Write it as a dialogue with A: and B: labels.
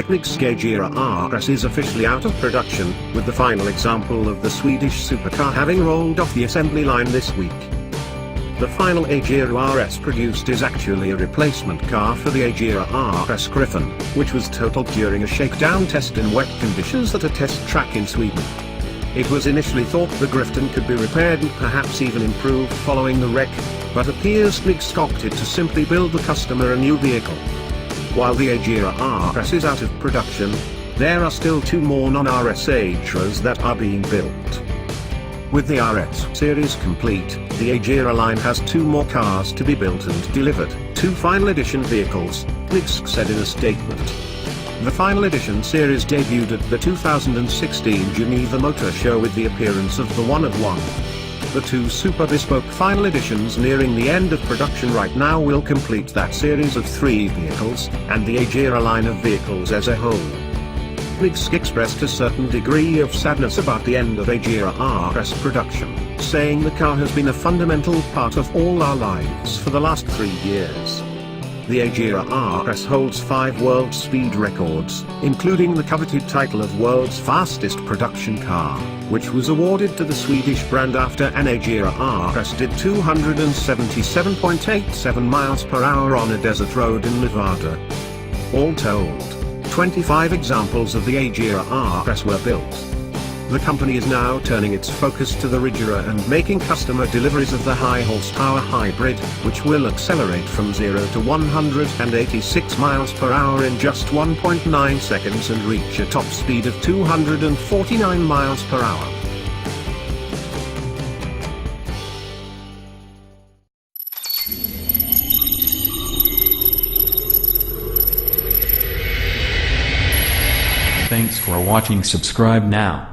A: The Koenigsegg Agera RS is officially out of production, with the final example of the Swedish supercar having rolled off the assembly line this week. The final Agera RS produced is actually a replacement car for the Agera RS Gryphon, which was totaled during a shakedown test in wet conditions at a test track in Sweden. It was initially thought the Gryphon could be repaired and perhaps even improved following the wreck, but appears Koenigsegg opted to simply build the customer a new vehicle. While the Agera RS is out of production, there are still two more non-RS Ageras that are being built. With the RS series complete, the Agera line has two more cars to be built and delivered, two final edition vehicles, Koenigsegg said in a statement. The final edition series debuted at the 2016 Geneva Motor Show with the appearance of the One of One. The two super bespoke final editions nearing the end of production right now will complete that series of 3 vehicles, and the Agera line of vehicles as a whole. Koenigsegg expressed a certain degree of sadness about the end of Agera RS production, saying the car has been a fundamental part of all our lives for the last 3 years. The Agera RS holds 5 world speed records, including the coveted title of world's fastest production car, which was awarded to the Swedish brand after an Agera RS did 277.87 miles per hour on a desert road in Nevada. All told, 25 examples of the Agera RS were built. The company is now turning its focus to the Agera and making customer deliveries of the high-horsepower hybrid, which will accelerate from 0 to 186 miles per hour in just 1.9 seconds and reach a top speed of 249 miles per hour.
B: Thanks for watching. Subscribe now.